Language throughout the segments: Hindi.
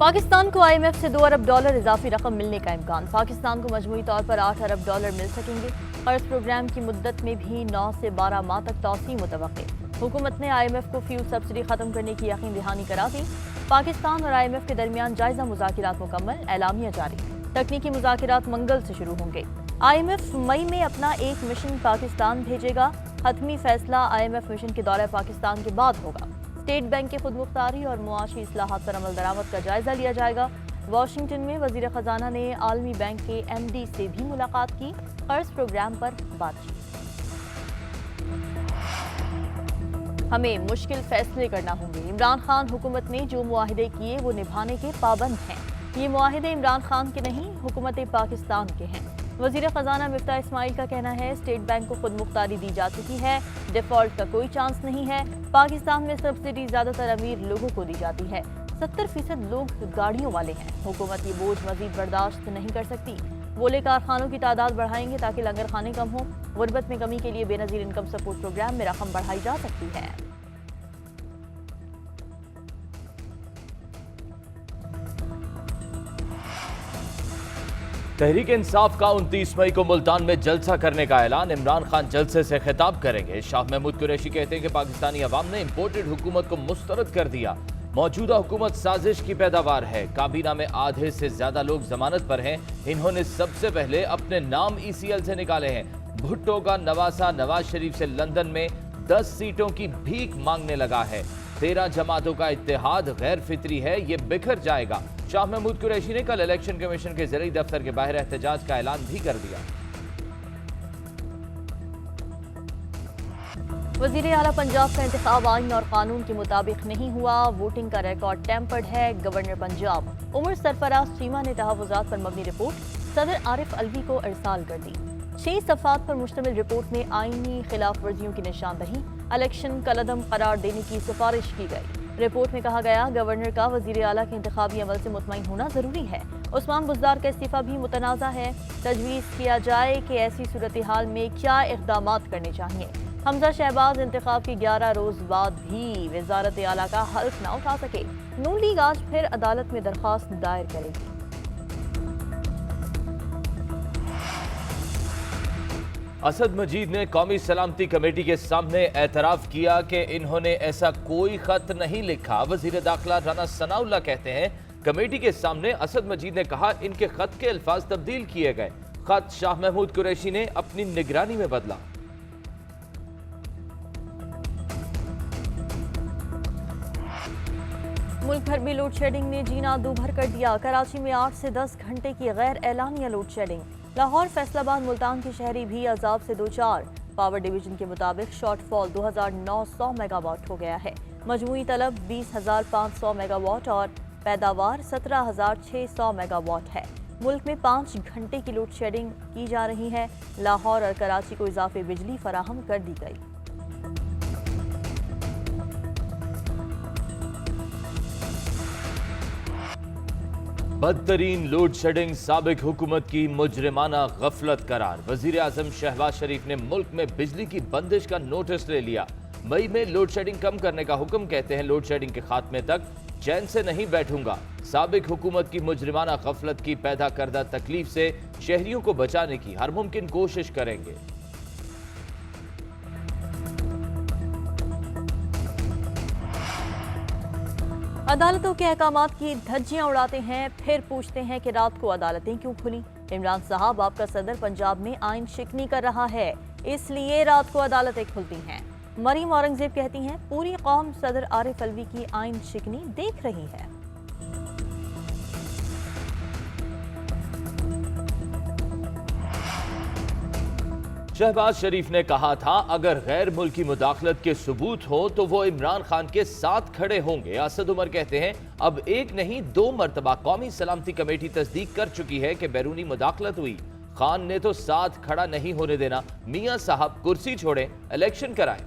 पाकिस्तान को IMF से $2 अरब इजाफी रकम मिलने का इम्कान। पाकिस्तान को मजमूई तौर पर $8 अरब मिल सकेंगे। कर्ज प्रोग्राम की मुद्दत में भी 9 से 12 माह तक तौसीह मुतवक्के। हुकूमत ने IMF को फ्यूल सब्सिडी खत्म करने की यकीन दहानी करा दी। पाकिस्तान और IMF के दरमियान जायजा मुज़ाकिरात मुकम्मल, एलामिया जारी। तकनीकी मुज़ाकिरात मंगल से शुरू होंगे। IMF मई में अपना एक मिशन पाकिस्तान भेजेगा। हतमी फैसला IMF मिशन के दौरे पाकिस्तान के बाद होगा। स्टेट बैंक के खुद मुख्तारी और मुआशी इस्लाहात पर अमल दरामद का जायजा लिया जाएगा। वाशिंगटन में वजीर खजाना ने आलमी बैंक के MD से भी मुलाकात की। कर्ज प्रोग्राम पर बातचीत। हमें मुश्किल फैसले करना होंगे। इमरान खान हुकूमत ने जो मुआहिदे किए वो निभाने के पाबंद हैं। ये मुआहिदे इमरान खान के नहीं, हुकूमत पाकिस्तान के हैं। वजीर खजाना मिफ्ता इस्माइल का कहना है, स्टेट बैंक को खुद मुख्तारी दी जा चुकी है। डिफॉल्ट का कोई चांस नहीं है। पाकिस्तान में सब्सिडी ज्यादातर अमीर लोगों को दी जाती है। 70% लोग गाड़ियों वाले हैं। हुकूमत ये बोझ मजीद बर्दाश्त नहीं कर सकती। बोले कारखानों की तादाद बढ़ाएंगे ताकि लंगर खाने कम हो। गुर्बत में कमी के लिए बेनजीर इनकम सपोर्ट प्रोग्राम में रकम बढ़ाई जा सकती है। तहरीक इंसाफ का 29 मई को मुल्तान में जलसा करने का ऐलान। इमरान खान जलसे से खिताब करेंगे। शाह महमूद कुरैशी कहते हैं कि पाकिस्तानी अवाम ने इम्पोर्टेड हुकूमत को मुस्तरद कर दिया। मौजूदा हुकूमत साजिश की पैदावार है। काबीना में आधे से ज्यादा लोग जमानत पर हैं। इन्होंने सबसे पहले अपने नाम ECL से निकाले हैं। भुट्टो का नवासा नवाज शरीफ से लंदन में 10 सीटों की भीख मांगने लगा है। 13 जमातों का इत्तेहाद गैर फितरी है, ये बिखर जाएगा। शाह महमूद कुरैशी ने कल इलेक्शन कमीशन के ज़रिए दफ्तर के बाहर एहतजाज का ऐलान भी कर दिया। वज़ीर आला पंजाब का इंतखाब आईन और कानून के मुताबिक नहीं हुआ। वोटिंग का रिकॉर्ड टेम्पर्ड है। गवर्नर पंजाब उमर सरफराज चीमा ने तहफ़्फ़ुज़ात पर मबनी रिपोर्ट सदर आरिफ अलवी को इरसाल कर दी। 6 सफ़ात पर मुश्तमिल रिपोर्ट में आईनी खिलाफ वर्जियों की निशानदही, इलेक्शन कलअदम करार देने की सिफारिश की गई। रिपोर्ट में कहा गया, गवर्नर का वज़ीर आला के इंतखाबी अमल से मुतमईन होना जरूरी है। उस्मान बुज़दार का इस्तीफा भी मुतनाज़ा है। तजवीज़ किया जाए कि ऐसी सूरत हाल में क्या इक़दामात करने चाहिए। हमजा शहबाज इंतखाब के 11 रोज बाद भी वज़ारत आला का हल्फ न उठा सके। नून लीग आज फिर अदालत में दरख्वास्त दायर करेगी। असद मजीद ने कौमी सलामती कमेटी के सामने एतराफ़ किया कि इन्होंने ऐसा कोई खत नहीं लिखा। वज़ीर दाखिला राना सनाउल्लाह कहते हैं, कमेटी के सामने असद मजीद ने कहा इनके खत के अल्फाज तब्दील किए गए। खत शाह महमूद कुरैशी ने अपनी निगरानी में बदला। मुल्क भर में लोड शेडिंग ने जीना दूभर कर दिया। कराची में 8 से 10 घंटे की गैर एलानिया लोड शेडिंग। लाहौर, फैसलाबाद, मुल्तान के शहरी भी अजाब से दो चार। पावर डिवीजन के मुताबिक शॉर्टफॉल 2900 मेगावाट हो गया है। मजमूई तलब 20,500 मेगावाट और पैदावार 17,600 मेगावाट है। मुल्क में 5 घंटे की लोड शेडिंग की जा रही है। लाहौर और कराची को इजाफी बिजली फराहम कर दी गई। बदतरीन लोड शेडिंग, साबिक हुकूमत की मुजरिमाना गफलत करार। वजीर आजम शहबाज शरीफ ने मुल्क में बिजली की बंदिश का नोटिस ले लिया। मई में लोड शेडिंग कम करने का हुक्म। कहते हैं लोड शेडिंग के खात्मे तक चैन से नहीं बैठूंगा। साबिक हुकूमत की मुजरिमाना गफलत की पैदा करदा तकलीफ से शहरियों को बचाने की हर मुमकिन कोशिश करेंगे। अदालतों के अहकामात की धज्जियां उड़ाते हैं, फिर पूछते हैं कि रात को अदालतें क्यों खुली। इमरान साहब, आपका सदर पंजाब में आइन शिकनी कर रहा है, इसलिए रात को अदालतें खुलती हैं। मरीम औरंगजेब कहती हैं, पूरी कौम सदर आरिफ अलवी की आइन शिकनी देख रही है। शहबाज शरीफ ने कहा था, अगर गैर मुल्की मुदाखलत के सबूत हो तो वो इमरान खान के साथ खड़े होंगे। असद उमर कहते हैं, अब एक नहीं 2 मरतबा कौमी सलामती कमेटी तस्दीक कर चुकी है कि बैरूनी मुदाखलत हुई। खान ने तो साथ खड़ा नहीं होने देना। मियां साहब कुर्सी छोड़ें, इलेक्शन कराएं।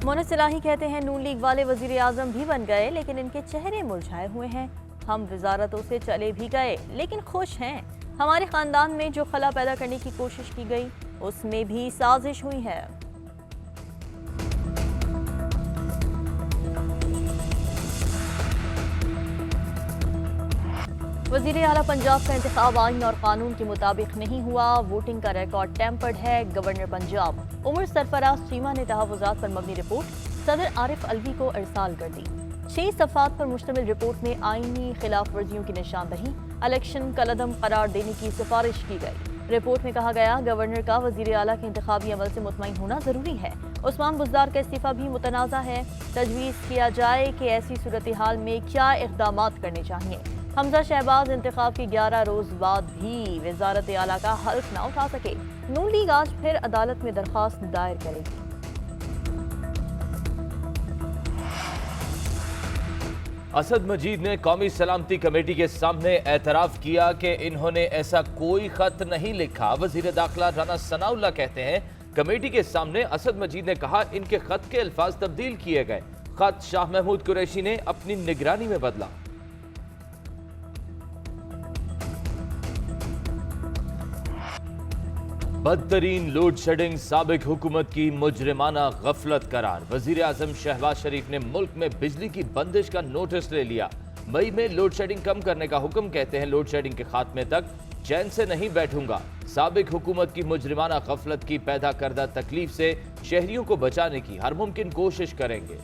मोनस इलाही कहते हैं, नून लीग वाले वजीर आजम भी बन गए लेकिन इनके चेहरे मुरझाए हुए हैं। हम वजारतों से चले भी गए लेकिन खुश हैं। हमारे खानदान में जो खला पैदा करने की कोशिश की गई उसमें भी साजिश हुई है। वजीर आला पंजाब का इंतखाब आइन और कानून के मुताबिक नहीं हुआ, वोटिंग का रिकॉर्ड टेम्पर्ड है। गवर्नर पंजाब उमर सरफराज चीमा ने तहफ़्फ़ुज़ात पर मबनी रिपोर्ट सदर आरिफ अलवी को इरसाल कर दी। 6 सफ़ात पर मुश्तमिल रिपोर्ट में आईनी खिलाफ वर्जियों की निशानदही, इलेक्शन कलअदम करार देने की सिफारिश की गई। रिपोर्ट में कहा गया, गवर्नर का वजीर आला के इंतखाबी अमल से मुतमईन होना जरूरी है। उस्मान बुज़दार का इस्तीफा भी मुतनाज़ा है। तजवीज़ किया जाए कि ऐसी सूरत हाल में क्या इक़दाम करने चाहिए। हमजा शहबाज इंतखाब के 11 रोज बाद भी वजारत आला का हल्फ न उठा सके। नून लीग आज फिर अदालत में दरख्वास्त दायर करेगी। असद मजीद ने कौमी सलामती कमेटी के सामने एतराफ़ किया कि इन्होंने ऐसा कोई खत नहीं लिखा। वजीर दाखिला राना सनाउल्लाह कहते हैं, कमेटी के सामने असद मजीद ने कहा इनके खत के अल्फाज तब्दील किए गए। खत शाह महमूद कुरैशी ने अपनी निगरानी में बदला। बदतरीन लोड शेडिंग साबिक हुकूमत की मुजरिमाना गफलत करार। वजीर आजम शहबाज शरीफ ने मुल्क में बिजली की बंदिश का नोटिस ले लिया। मई में लोड शेडिंग कम करने का हुक्म। कहते हैं लोड शेडिंग के खात्मे तक चैन से नहीं बैठूंगा। साबिक हुकूमत की मुजरिमाना गफलत की पैदा करदा तकलीफ से शहरियों को बचाने की हर मुमकिन कोशिश करेंगे।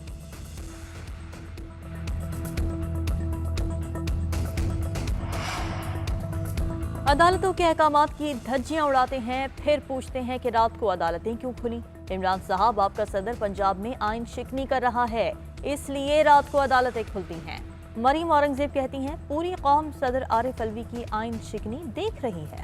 अदालतों के अहकामात की धज्जियां उड़ाते हैं, फिर पूछते हैं कि रात को अदालतें क्यों खुली। इमरान साहब आपका सदर पंजाब में आइन शिकनी कर रहा है, इसलिए रात को अदालतें खुलती हैं। मरीम औरंगजेब कहती हैं, पूरी कौम सदर आरिफ अलवी की आइन शिकनी देख रही है।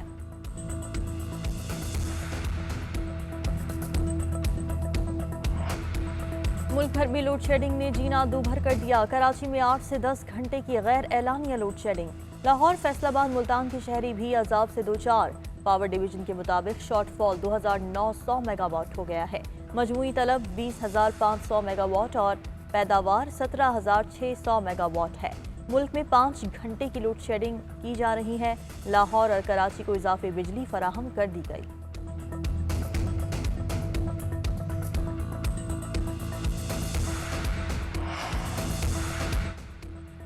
मुल्क भर में लोड शेडिंग ने जीना दूभर कर दिया। कराची में 8 से 10 घंटे की गैर एलानिया लोड शेडिंग। लाहौर, फैसलाबाद, मुल्तान के शहरी भी अजाब से दो चार। पावर डिवीजन के मुताबिक शॉर्टफॉल 2900 मेगावाट हो गया है। मजमूई तलब 20,500 मेगावाट और पैदावार 17,600 मेगावाट है। मुल्क में 5 घंटे की लोड शेडिंग की जा रही है। लाहौर और कराची को इजाफी बिजली फराहम कर दी गई।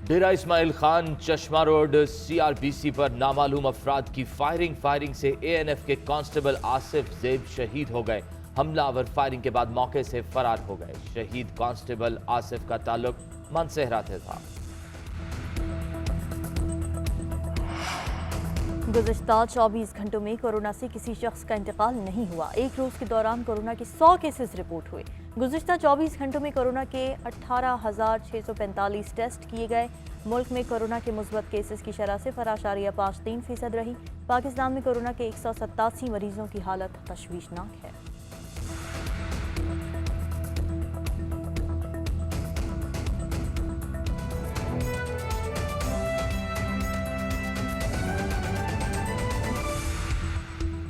डेरा इस्माइल खान, चश्मा रोड, CRBC पर नामालूम अफराद की फायरिंग से ANF के कांस्टेबल आसिफ ज़ेब शहीद हो गए। हमलावर फायरिंग के बाद मौके से फरार हो गए। शहीद कांस्टेबल आसिफ का ताल्लुक मानसेहरा से था। गुज़िश्ता 24 घंटों में कोरोना से किसी शख्स का इंतकाल नहीं हुआ। एक रोज के दौरान कोरोना के 100 केसेस रिपोर्ट हुए। गुज़िश्ता 24 घंटों में कोरोना के 18,645 टेस्ट किए गए। मुल्क में कोरोना के मुस्बत केसेस की शरह 0.53% रही। पाकिस्तान में कोरोना के 187 मरीजों की हालत तशवीशनाक है।